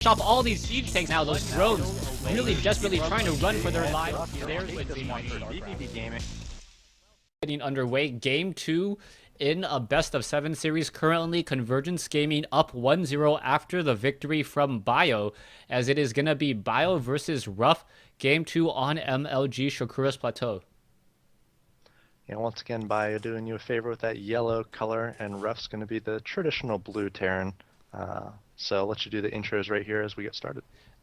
off all these siege tanks now. Those drones really desperately trying to run for their lives. There's Wednesday Night vVv Gaming getting underway. Game 2 in a best of 7 series. Currently, Convergence Gaming up 1-0 after the victory from Bio, as it is going to be Bio versus RuFF. Game 2 on MLG Shakura's Plateau. Yeah, once again, Bio doing you a favor with that yellow color, and RuFF's going to be the traditional blue Terran. So I'll let you do the intros right here as we get started.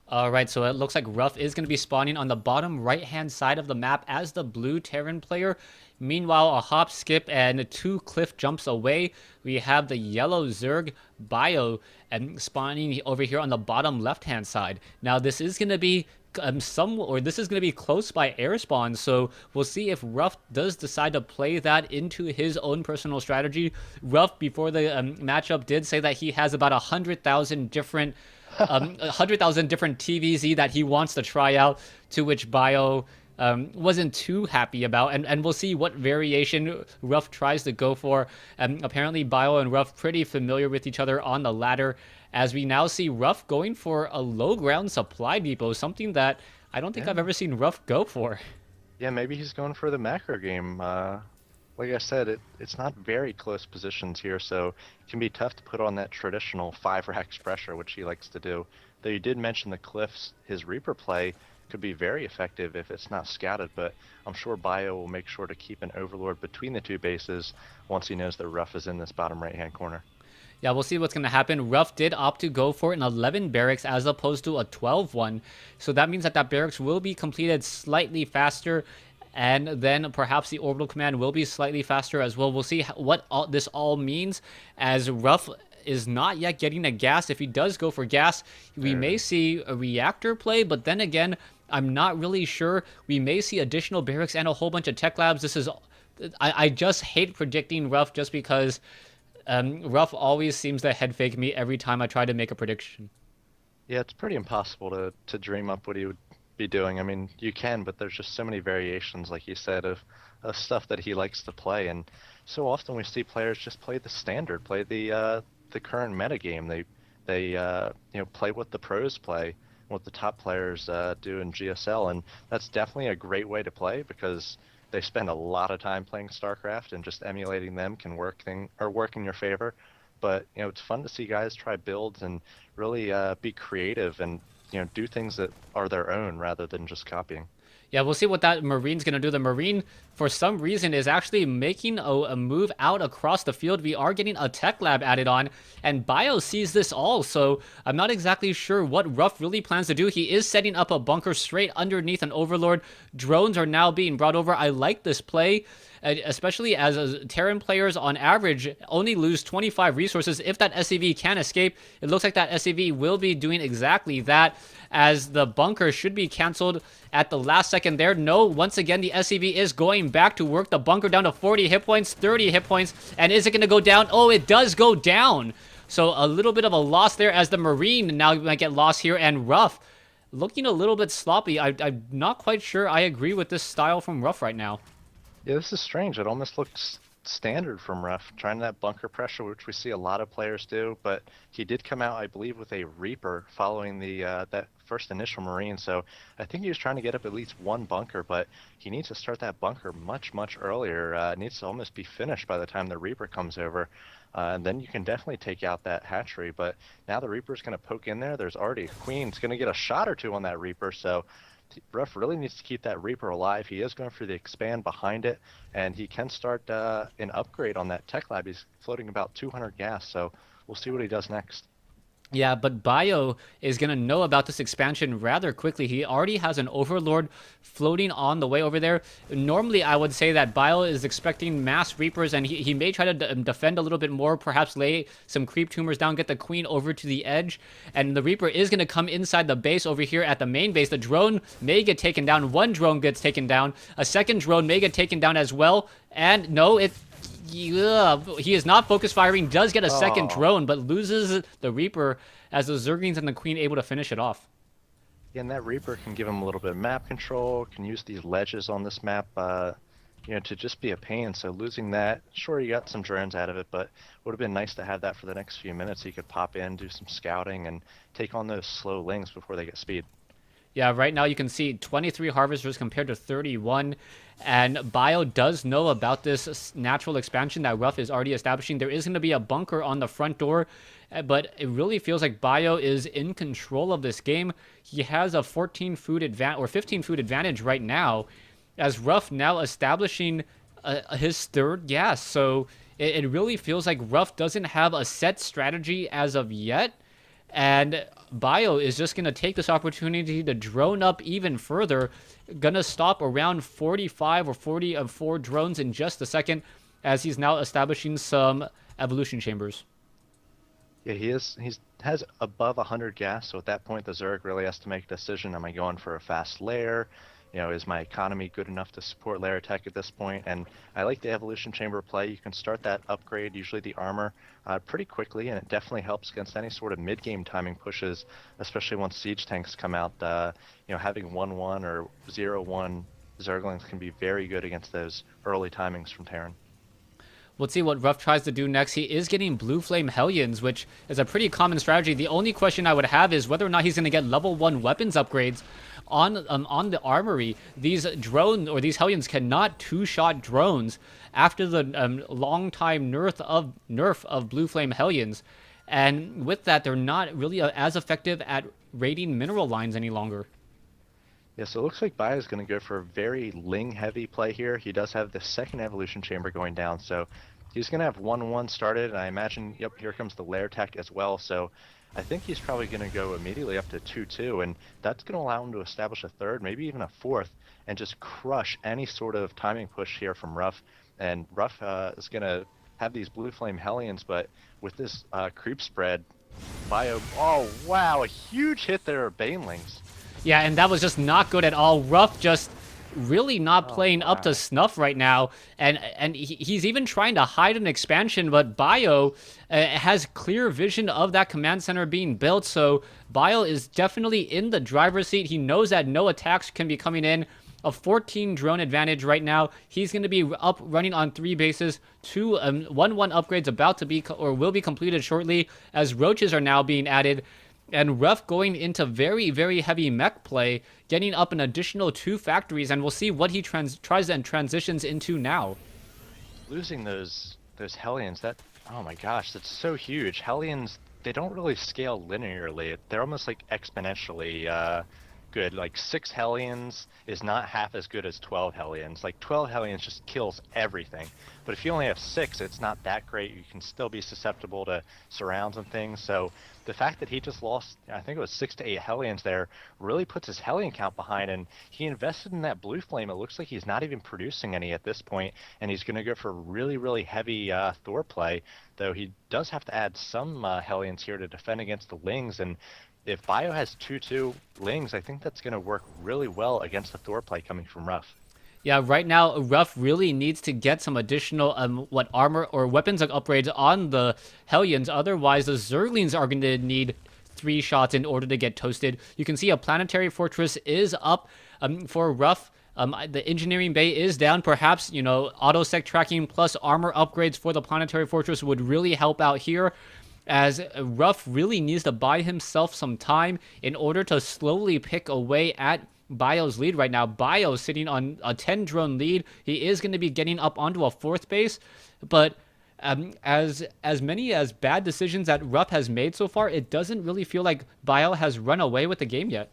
Alright, so it looks like RuFF is going to be spawning on the bottom right-hand side of the map as the blue Terran player. Meanwhile, a hop, skip, and 2 cliff jumps away, we have the yellow Zerg Bio and spawning over here on the bottom left-hand side. Now, this is going to be this is going to be close by air spawn, so we'll see if RuFF does decide to play that into his own personal strategy. RuFF, before the matchup, did say that he has about 100,000 different 100,000 different TVZ that he wants to try out, to which Bio wasn't too happy about, and we'll see what variation RuFF tries to go for. Apparently Bio and RuFF pretty familiar with each other on the ladder, as we now see RuFF going for a low ground supply depot, something that I don't think I've ever seen RuFF go for. Yeah, maybe he's going for the macro game. Like I said, it's not very close positions here, so it can be tough to put on that traditional 5 racks pressure, which he likes to do. Though you did mention the cliffs, his Reaper play could be very effective if it's not scouted, but I'm sure Bio will make sure to keep an Overlord between the 2 bases once he knows that RuFF is in this bottom right-hand corner. Yeah, we'll see what's going to happen. RuFF did opt to go for an 11 barracks as opposed to a 12 one, so that means that barracks will be completed slightly faster, and then perhaps the orbital command will be slightly faster as well. We'll see what this all means, as RuFF is not yet getting a gas. If he does go for gas, we may see a reactor play, but then again, I'm not really sure. We may see additional barracks and a whole bunch of tech labs. This is, I just hate predicting RuFF, just because RuFF always seems to head fake me every time I try to make a prediction. Yeah, it's pretty impossible to dream up what he would be doing. I mean, you can, but there's just so many variations, like you said, of stuff that he likes to play, and so often we see players just play the standard, play the current meta game. They you know, play what the pros play, what the top players do in GSL, and that's definitely a great way to play, because they spend a lot of time playing StarCraft, and just emulating them can work in your favor. But you know, it's fun to see guys try builds and really be creative and, you know, do things that are their own rather than just copying. Yeah, we'll see what that Marine's going to do. The Marine, for some reason, is actually making a move out across the field. We are getting a tech lab added on, and Bio sees this all, so I'm not exactly sure what RuFF really plans to do. He is setting up a bunker straight underneath an Overlord. Drones are now being brought over. I like this play, especially as Terran players on average only lose 25 resources if that SCV can escape. It looks like that SCV will be doing exactly that, as the bunker should be canceled at the last second there. No, once again, the SCV is going back to work the bunker down to 40 hit points, 30 hit points, and is it going to go down? Oh, it does go down. So a little bit of a loss there, as the Marine now might get lost here, and RuFF looking a little bit sloppy. I'm not quite sure I agree with this style from RuFF right now. Yeah, this is strange. It almost looks standard from RuFF, trying that bunker pressure, which we see a lot of players do, but he did come out, I believe, with a Reaper following the that first initial Marine, so I think he was trying to get up at least 1 bunker, but he needs to start that bunker much earlier. It needs to almost be finished by the time the Reaper comes over, and then you can definitely take out that hatchery. But now the Reaper's going to poke in there. There's already a Queen. It's going to get a shot or 2 on that Reaper, so RuFF really needs to keep that Reaper alive. He is going for the expand behind it, and he can start an upgrade on that tech lab. He's floating about 200 gas, so we'll see what he does next. Yeah, but Bio is going to know about this expansion rather quickly. He already has an Overlord floating on the way over there. Normally, I would say that Bio is expecting mass Reapers, and he may try to defend a little bit more, perhaps lay some creep tumors down, get the Queen over to the edge, and the Reaper is going to come inside the base over here at the main base. The drone may get taken down. 1 drone gets taken down. A second drone may get taken down as well, and no, he is not focus firing, does get a second drone, but loses the Reaper, as the Zerglings and the Queen able to finish it off. Yeah, and that Reaper can give him a little bit of map control, can use these ledges on this map to just be a pain. So losing that, sure, you got some drones out of it, but would have been nice to have that for the next few minutes. You could pop in, do some scouting, and take on those slow lings before they get speed. Yeah, right now you can see 23 harvesters compared to 31, and Bio does know about this natural expansion that RuFF is already establishing. There is going to be a bunker on the front door, but it really feels like Bio is in control of this game. He has a 14 food advantage or 15 food advantage right now, as RuFF now establishing his third gas. So it really feels like RuFF doesn't have a set strategy as of yet. And Bio is just going to take this opportunity to drone up even further. Going to stop around 45 or 44 drones in just a second, as he's now establishing some evolution chambers. Yeah, has above 100 gas, so at that point the Zerg really has to make a decision. Am I going for a fast lair? Is my economy good enough to support lair attack at this point? And I like the evolution chamber play. You can start that upgrade, usually the armor, pretty quickly, and it definitely helps against any sort of mid-game timing pushes, especially once siege tanks come out. Having 1-1 or 0-1 Zerglings can be very good against those early timings from Terran. We'll see what RuFF tries to do next. He is getting Blue Flame Hellions, which is a pretty common strategy. The only question I would have is whether or not he's going to get level 1 weapons upgrades on the armory. These drones or these Hellions cannot two-shot drones after the long time nerf of Blue Flame Hellions. And with that, they're not really as effective at raiding mineral lines any longer. Yeah, so it looks like Bai is going to go for a very Ling-heavy play here. He does have the second evolution chamber going down, so he's going to have 1-1 started, and I imagine, yep, here comes the lair tech as well, so I think he's probably going to go immediately up to 2-2, and that's going to allow him to establish a third, maybe even a fourth, and just crush any sort of timing push here from RuFF. And RuFF is going to have these Blue Flame Hellions, but with this creep spread, Bio, oh wow, a huge hit there of Banelings. Yeah, and that was just not good at all. RuFF just really not playing up to snuff right now, and he's even trying to hide an expansion, but Bio has clear vision of that command center being built, so Bio is definitely in the driver's seat. He knows that no attacks can be coming in. A 14 drone advantage right now. He's going to be up running on 3 bases. 2 1-1 upgrades about to be or will be completed shortly, as roaches are now being added. And RuFF going into very, very heavy mech play, getting up an additional 2 factories, and we'll see what he tries and transitions into now. Losing those Hellions, oh my gosh, that's so huge. Hellions, they don't really scale linearly. They're almost like exponentially good. Like 6 Hellions is not half as good as 12 Hellions. Like 12 Hellions just kills everything. But if you only have 6, it's not that great. You can still be susceptible to surrounds and things. So the fact that he just lost, I think it was 6 to 8 Hellions there, really puts his Hellion count behind. And he invested in that Blue Flame. It looks like he's not even producing any at this point, and he's going to go for really, really heavy Thor play. Though he does have to add some Hellions here to defend against the Lings. And if Bio has 2-2 Lings, I think that's going to work really well against the Thor play coming from RuFF. Yeah, right now, RuFF really needs to get some additional armor or weapons upgrades on the Hellions. Otherwise, the Zerglings are going to need 3 shots in order to get toasted. You can see a planetary fortress is up for RuFF. The engineering bay is down. Perhaps, auto-sec tracking plus armor upgrades for the planetary fortress would really help out here, as RuFF really needs to buy himself some time in order to slowly pick away at Bio's lead right now. Bio sitting on a 10 drone lead. He is going to be getting up onto a 4th base, but as many as bad decisions that RuFF has made so far, it doesn't really feel like Bio has run away with the game yet.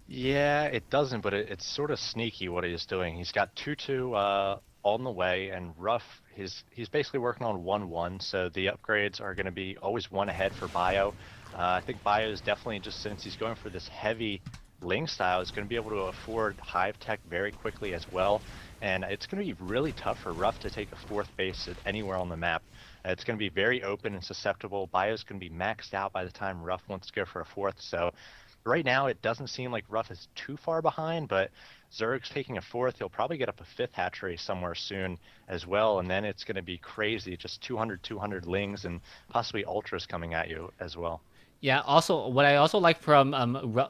Yeah, it doesn't, but it's sort of sneaky what he's doing. He's got 2-2 on the way, and RuFF, he's basically working on 1-1, so the upgrades are going to be always 1 ahead for Bio. I think Bio is definitely, just since he's going for this heavy Ling style, is going to be able to afford hive tech very quickly as well, and it's going to be really tough for RuFF to take a 4th base anywhere on the map. It's going to be very open and susceptible. Bio's going to be maxed out by the time RuFF wants to go for a 4th, so right now it doesn't seem like RuFF is too far behind, but Zerg's taking a 4th. He'll probably get up a 5th hatchery somewhere soon as well, and then it's going to be crazy, just 200 Lings and possibly Ultras coming at you as well. Yeah, also, what I also like from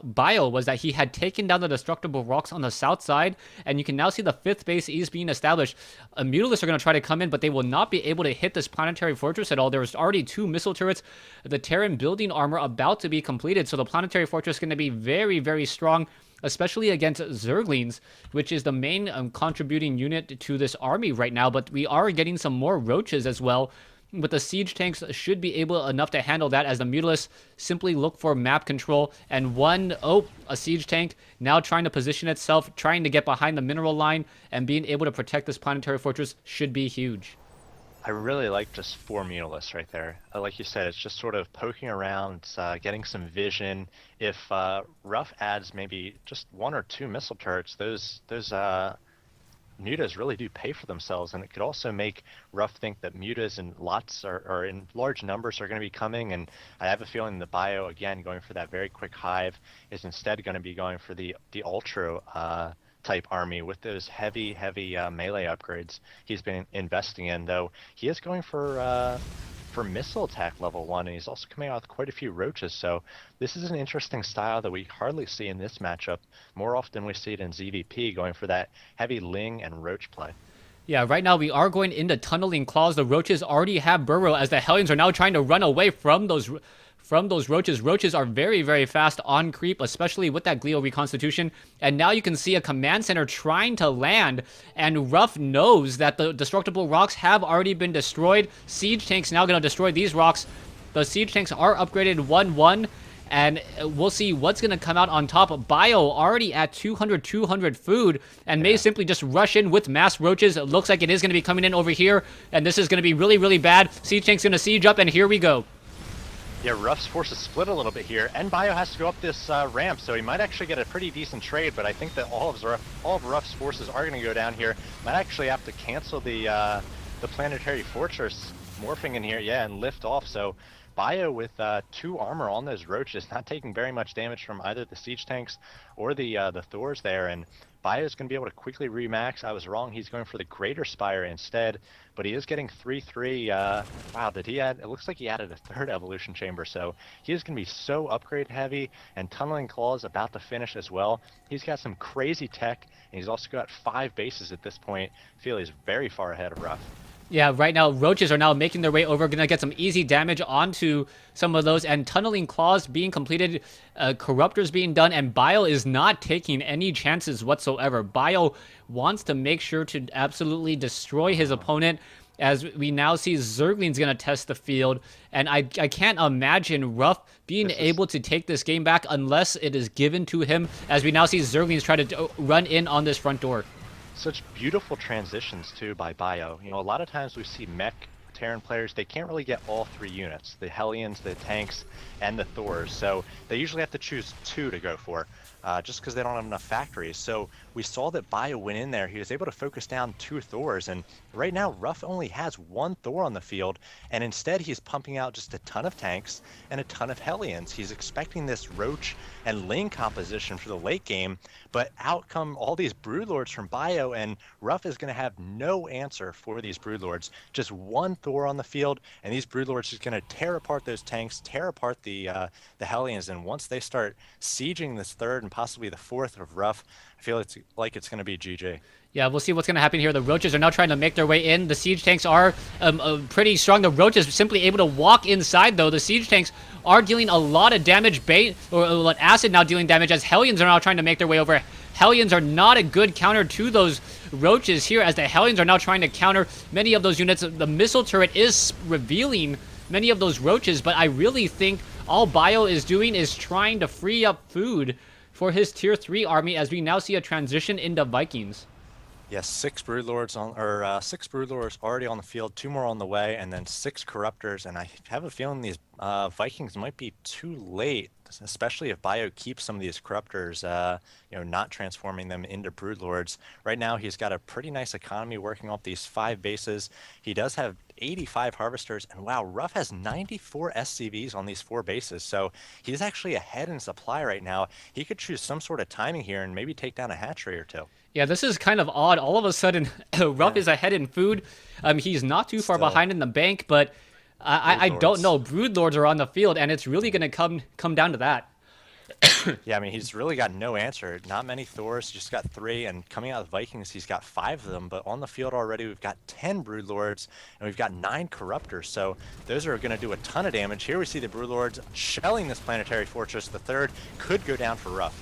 Bio was that he had taken down the destructible rocks on the south side, and you can now see the 5th base is being established. Mutalisks are going to try to come in, but they will not be able to hit this planetary fortress at all. There's already 2 missile turrets, the Terran building armor about to be completed, so the planetary fortress is going to be very, very strong, especially against Zerglings, which is the main contributing unit to this army right now, but we are getting some more Roaches as well. But the siege tanks should be able enough to handle that as the Mutalisks simply look for map control. And a siege tank now trying to position itself, trying to get behind the mineral line, and being able to protect this planetary fortress should be huge. I really like just 4 Mutalisks right there. Like you said, it's just sort of poking around, getting some vision. If RuFF adds maybe just 1 or 2 missile turrets, those mutas really do pay for themselves, and it could also make RuFF think that mutas in lots or in large numbers are going to be coming. And I have a feeling the Bio, again, going for that very quick hive, is instead going to be going for the ultra type army with those heavy melee upgrades he's been investing in. Though he is going for missile attack level 1, and he's also coming out with quite a few roaches. So this is an interesting style that we hardly see in this matchup. More often we see it in ZVP, going for that heavy Ling and Roach play. Yeah, right now we are going into tunneling claws. The Roaches already have burrow as the Hellions are now trying to run away from those Roaches. Roaches are very, very fast on creep, especially with that Glio reconstitution. And now you can see a command center trying to land, and RuFF knows that the destructible rocks have already been destroyed. Siege tanks now going to destroy these rocks. The siege tanks are upgraded 1-1, and we'll see what's going to come out on top. Bio already at 200 food, and may simply just rush in with mass roaches. It looks like it is going to be coming in over here, and this is going to be really, really bad. Siege tank's going to siege up, and here we go. Yeah, RuFF's forces split a little bit here, and Bio has to go up this ramp, so he might actually get a pretty decent trade, but I think that all of RuFF's forces are going to go down here. Might actually have to cancel the planetary fortress morphing in here, yeah, and lift off. So Bio with 2 armor on those roaches, not taking very much damage from either the siege tanks or the Thors there, and Bio's going to be able to quickly remax. I was wrong. He's going for the Greater Spire instead, but he is getting 3-3. Wow, did he add? It looks like he added a 3rd evolution chamber, so he is going to be so upgrade heavy, and Tunneling Claws about to finish as well. He's got some crazy tech, and he's also got 5 bases at this point. I feel he's very far ahead of RuFF. Yeah, right now, Roaches are now making their way over, going to get some easy damage onto some of those, and Tunneling Claws being completed, Corruptors being done, and Bio is not taking any chances whatsoever. Bio wants to make sure to absolutely destroy his opponent, as we now see Zergling's going to test the field, and I can't imagine RuFF being able to take this game back unless it is given to him, as we now see Zerglings try to run in on this front door. Such beautiful transitions too by Bio. You know, a lot of times we see mech Terran players, they can't really get all 3 units, the Hellions, the tanks, and the Thors, so they usually have to choose 2 to go for, just because they don't have enough factories. So we saw that Bio went in there, he was able to focus down 2 Thors, and right now RuFF only has 1 Thor on the field, and instead he's pumping out just a ton of tanks and a ton of Hellions. He's expecting this Roach and Ling composition for the late game, but out come all these Broodlords from Bio, and RuFF is going to have no answer for these Broodlords. Just 1 Thor on the field, and these Broodlords is going to tear apart those tanks, tear apart the Hellions, and once they start sieging this 3rd and possibly the 4th of RuFF, I feel like it's going to be GG. Yeah, we'll see what's going to happen here. The Roaches are now trying to make their way in. The siege tanks are pretty strong. The Roaches are simply able to walk inside, though. The siege tanks are dealing a lot of damage. Acid now dealing damage as Hellions are now trying to make their way over. Hellions are not a good counter to those Roaches here, as the Hellions are now trying to counter many of those units. The missile turret is revealing many of those Roaches, but I really think all Bio is doing is trying to free up food for his tier 3 army, as we now see a transition into Vikings. Yes, 6 Broodlords already on the field, 2 more on the way, and then 6 Corruptors. And I have a feeling these Vikings might be too late, especially if Bio keeps some of these Corruptors, not transforming them into Broodlords. Right now, he's got a pretty nice economy working off these 5 bases. He does have 85 Harvesters, and wow, RuFF has 94 SCVs on these 4 bases, so he's actually ahead in supply right now. He could choose some sort of timing here and maybe take down a hatchery or 2. Yeah, this is kind of odd. All of a sudden, RuFF is ahead in food. He's not too far behind in the bank, but I don't know. Broodlords are on the field, and it's really going to come down to that. Yeah, I mean, he's really got no answer. Not many Thors, just got 3, and coming out of the Vikings, he's got 5 of them. But on the field already, we've got 10 Broodlords, and we've got 9 Corruptors. So those are going to do a ton of damage. Here we see the Broodlords shelling this Planetary Fortress. The 3rd could go down for RuFF.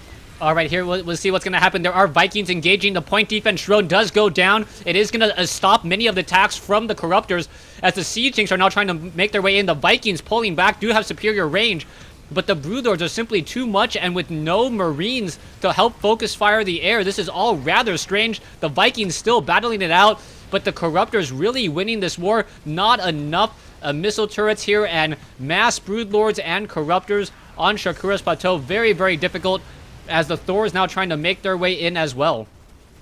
All right, here we'll see what's going to happen. There are Vikings engaging. The point defense drone does go down. It is going to stop many of the attacks from the Corruptors as the Siege Tanks are now trying to make their way in. The Vikings pulling back do have superior range, but the Broodlords are simply too much, and with no Marines to help focus fire the air, this is all rather strange. The Vikings still battling it out, but the Corruptors really winning this war. Not enough missile turrets here, and mass Broodlords and Corruptors on Shakura's Plateau. Very, very difficult, as the Thor is now trying to make their way in as well.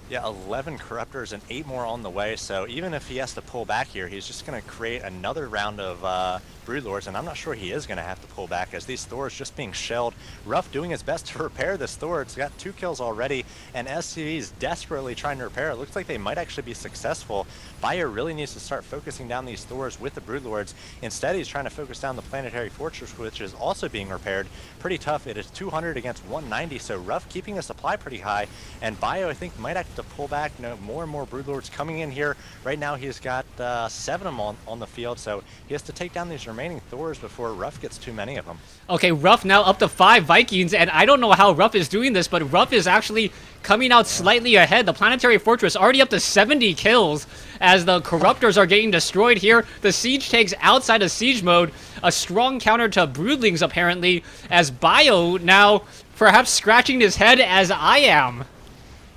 Yeah, 11 Corruptors and 8 more on the way, so even if he has to pull back here, he's just going to create another round of Broodlords, and I'm not sure he is going to have to pull back, as these Thors just being shelled. RuFF doing his best to repair this Thor. It's got 2 kills already, and SCV is desperately trying to repair. It looks like they might actually be successful. Bio really needs to start focusing down these Thors with the Broodlords. Instead, he's trying to focus down the Planetary Fortress, which is also being repaired. Pretty tough. It is 200 against 190, so RuFF keeping the supply pretty high, and Bio, I think, might have to pull back. No, more and more Broodlords coming in here. Right now, he's got 7 of them on the field, so he has to take down these remaining Thors before RuFF gets too many of them. Okay, RuFF now up to 5 Vikings, and I don't know how RuFF is doing this, but RuFF is actually coming out slightly ahead. The Planetary Fortress already up to 70 kills as the Corruptors are getting destroyed here. The Siege Tanks outside of siege mode. A strong counter to Broodlings, apparently, as Bio now perhaps scratching his head as I am.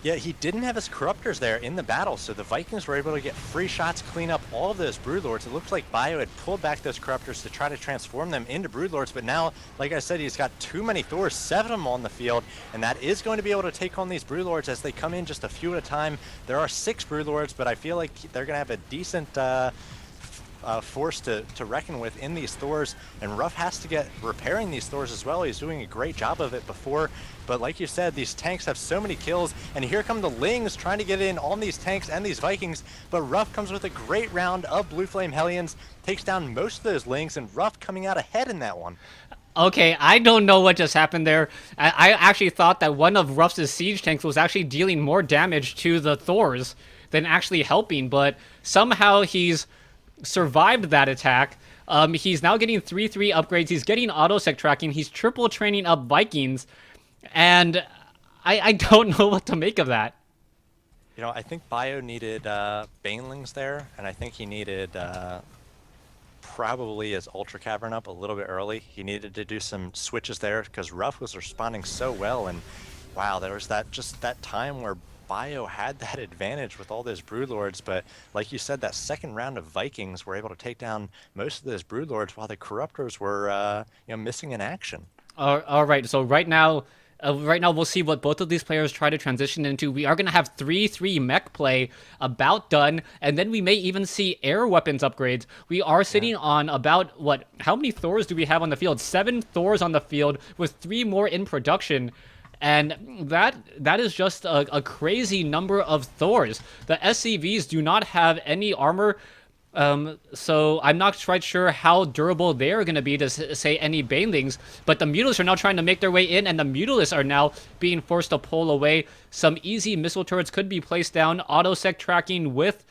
Yeah, he didn't have his Corruptors there in the battle, so the Vikings were able to get free shots, clean up all of those Broodlords. It looks like Bio had pulled back those Corruptors to try to transform them into Broodlords, but now, like I said, he's got too many Thors, 7 of them on the field, and that is going to be able to take on these Broodlords as they come in just a few at a time. There are 6 Broodlords, but I feel like they're going to have a decent force to reckon with in these Thors, and RuFF has to get repairing these Thors as well. He's doing a great job of it before, but like you said, these tanks have so many kills, and here come the Lings trying to get in on these tanks and these Vikings, but RuFF comes with a great round of Blue Flame Hellions, takes down most of those Lings, and RuFF coming out ahead in that one. Okay, I don't know what just happened there. I actually thought that one of RuFF's siege tanks was actually dealing more damage to the Thors than actually helping, but somehow he's survived that attack. He's now getting 3-3 upgrades. He's getting autosec tracking. He's triple training up Vikings, and I don't know what to make of that. You know, I think Bio needed Banelings there, and I think he needed probably his Ultra Cavern up a little bit early. He needed to do some switches there because RuFF was responding so well, and wow, there was that time where Bio had that advantage with all those Broodlords, but like you said, that second round of Vikings were able to take down most of those Broodlords while the Corruptors were missing in action. All right, so right now we'll see what both of these players try to transition into. We are going to have 3-3 mech play about done, and then we may even see air weapons upgrades. We are sitting on about, how many Thors do we have on the field? 7 Thors on the field with 3 more in production. And that is just a crazy number of Thors. The SCVs do not have any armor, so I'm not quite sure how durable they are going to be to say any Banelings. But the Mutalisks are now trying to make their way in, and the Mutalisks are now being forced to pull away. Some easy missile turrets could be placed down. Autosec tracking with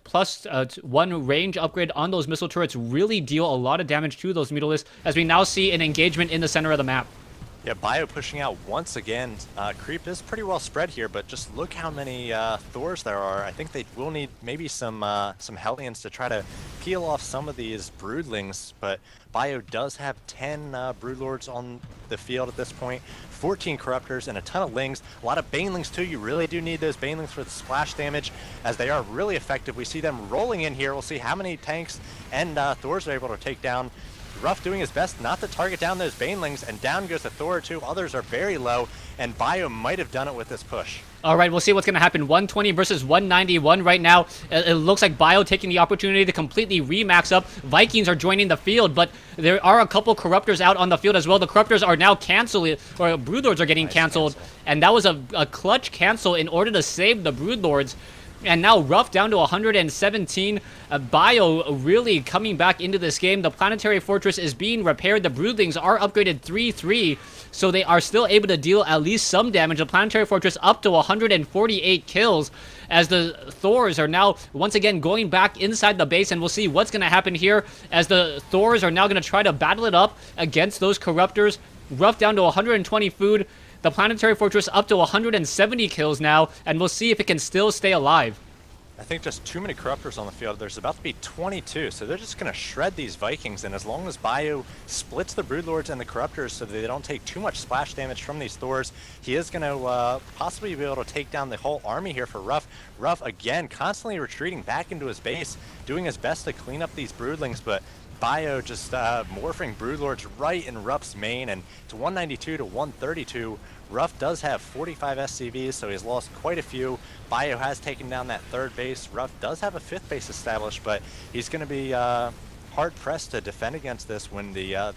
plus 1 range upgrade on those missile turrets really deal a lot of damage to those Mutalisks, as we now see an engagement in the center of the map. Yeah, Bio pushing out once again. Creep is pretty well spread here, but just look how many Thors there are. I think they will need maybe some Hellions to try to peel off some of these Broodlings, but Bio does have 10 Broodlords on the field at this point, 14 Corruptors, and a ton of Lings. A lot of Banelings too. You really do need those Banelings for the splash damage, as they are really effective. We see them rolling in here. We'll see how many tanks and Thors are able to take down. RuFF doing his best not to target down those Banelings, and down goes a Thor or 2. Others are very low, and Bio might have done it with this push. All right, we'll see what's going to happen. 120 versus 191 right now. It looks like Bio taking the opportunity to completely remax up. Vikings are joining the field, but there are a couple Corruptors out on the field as well. The Corruptors are now canceled, or Broodlords are getting canceled, and that was a clutch cancel in order to save the Broodlords. And now RuFF down to 117. Bio really coming back into this game. The Planetary Fortress is being repaired. The Broodlings are upgraded 3-3, so they are still able to deal at least some damage. The Planetary Fortress up to 148 kills, as the Thors are now once again going back inside the base, and we'll see what's going to happen here as the Thors are now going to try to battle it up against those Corruptors. RuFF down to 120 food. The Planetary Fortress up to 170 kills now, and we'll see if it can still stay alive. I think just too many Corruptors on the field. There's about to be 22, so they're just going to shred these Vikings, and as long as Bio splits the Broodlords and the Corruptors so that they don't take too much splash damage from these Thors, he is going to possibly be able to take down the whole army here for RuFF. RuFF, again, constantly retreating back into his base, doing his best to clean up these Broodlings, but Bio just morphing Broodlords right in RuFF's main, and it's 192 to 132. RuFF does have 45 SCVs, so he's lost quite a few. Bio has taken down that third base. RuFF does have a fifth base established, but he's going to be hard-pressed to defend against this when the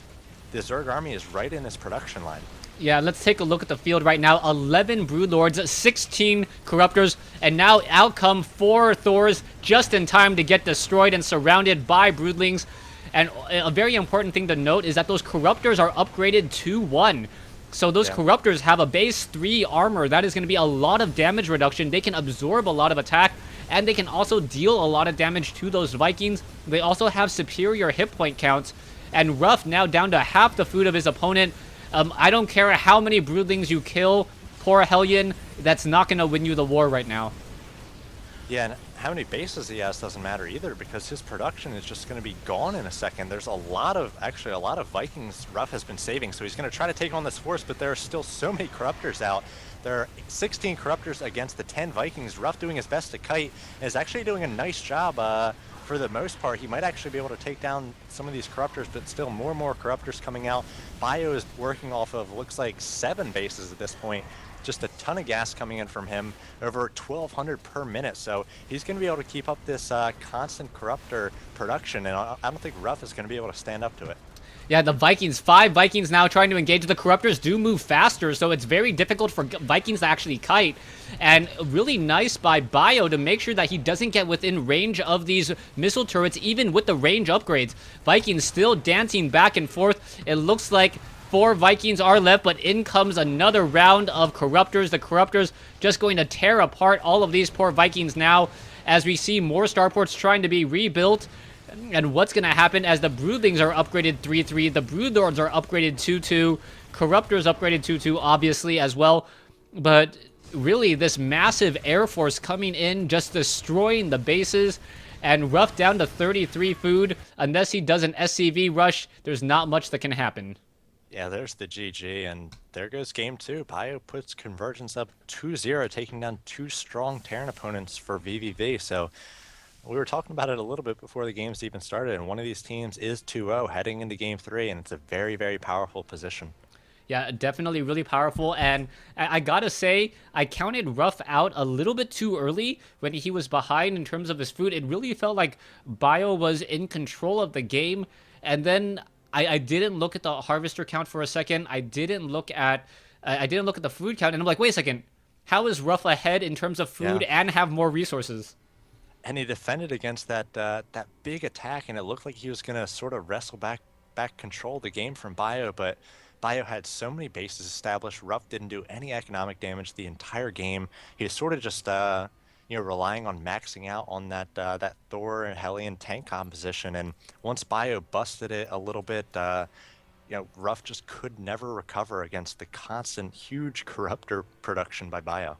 Zerg army is right in his production line. Yeah, let's take a look at the field right now. 11 Broodlords, 16 Corruptors, and now out come 4 Thors just in time to get destroyed and surrounded by Broodlings. And a very important thing to note is that those Corruptors are upgraded to 1. So those Corruptors have a base 3 armor. That is going to be a lot of damage reduction. They can absorb a lot of attack, and they can also deal a lot of damage to those Vikings. They also have superior hit point counts, and RuFF now down to half the food of his opponent. I don't care how many Broodlings you kill, poor Hellion, that's not going to win you the war right now. Yeah, and how many bases he has doesn't matter either, because his production is just going to be gone in a second. There's actually a lot of Vikings RuFF has been saving, so he's going to try to take on this force, but there are still so many Corruptors out. There are 16 Corruptors against the 10 Vikings. RuFF doing his best to kite, and is actually doing a nice job for the most part. He might actually be able to take down some of these Corruptors, but still more and more Corruptors coming out. Bio is working off of, looks like 7 bases at this point. Just a ton of gas coming in from him, over 1,200 per minute. So he's going to be able to keep up this constant Corruptor production, and I don't think RuFF is going to be able to stand up to it. Yeah, the Vikings, 5 Vikings now trying to engage the Corruptors do move faster, so it's very difficult for Vikings to actually kite. And really nice by Bio to make sure that he doesn't get within range of these missile turrets, even with the range upgrades. Vikings still dancing back and forth. It looks like 4 Vikings are left, but in comes another round of Corruptors. The Corruptors just going to tear apart all of these poor Vikings now, as we see more starports trying to be rebuilt. And what's going to happen as the Broodlings are upgraded 3-3, the Broodlords are upgraded 2-2, Corruptors upgraded 2-2, obviously, as well. But really, this massive Air Force coming in, just destroying the bases. And RuFF down to 33 food. Unless he does an SCV rush, there's not much that can happen. Yeah, there's the GG, and there goes game 2. Bio puts Convergence up 2-0, taking down 2 strong Terran opponents for vVv. So we were talking about it a little bit before the games even started, and one of these teams is 2-0 heading into game 3, and it's a very, very powerful position. Yeah, definitely really powerful, and I gotta say, I counted RuFF out a little bit too early when he was behind in terms of his food. It really felt like Bio was in control of the game, and then I didn't look at the harvester count for a second. I didn't look at the food count, and I'm like, wait a second, how is RuFF ahead in terms of food and have more resources? And he defended against that big attack, and it looked like he was gonna sort of wrestle back control the game from Bio, but Bio had so many bases established. RuFF didn't do any economic damage the entire game. He was sort of just relying on maxing out on that Thor and Hellion tank composition, and once Bio busted it a little bit, RuFF just could never recover against the constant huge Corruptor production by Bio.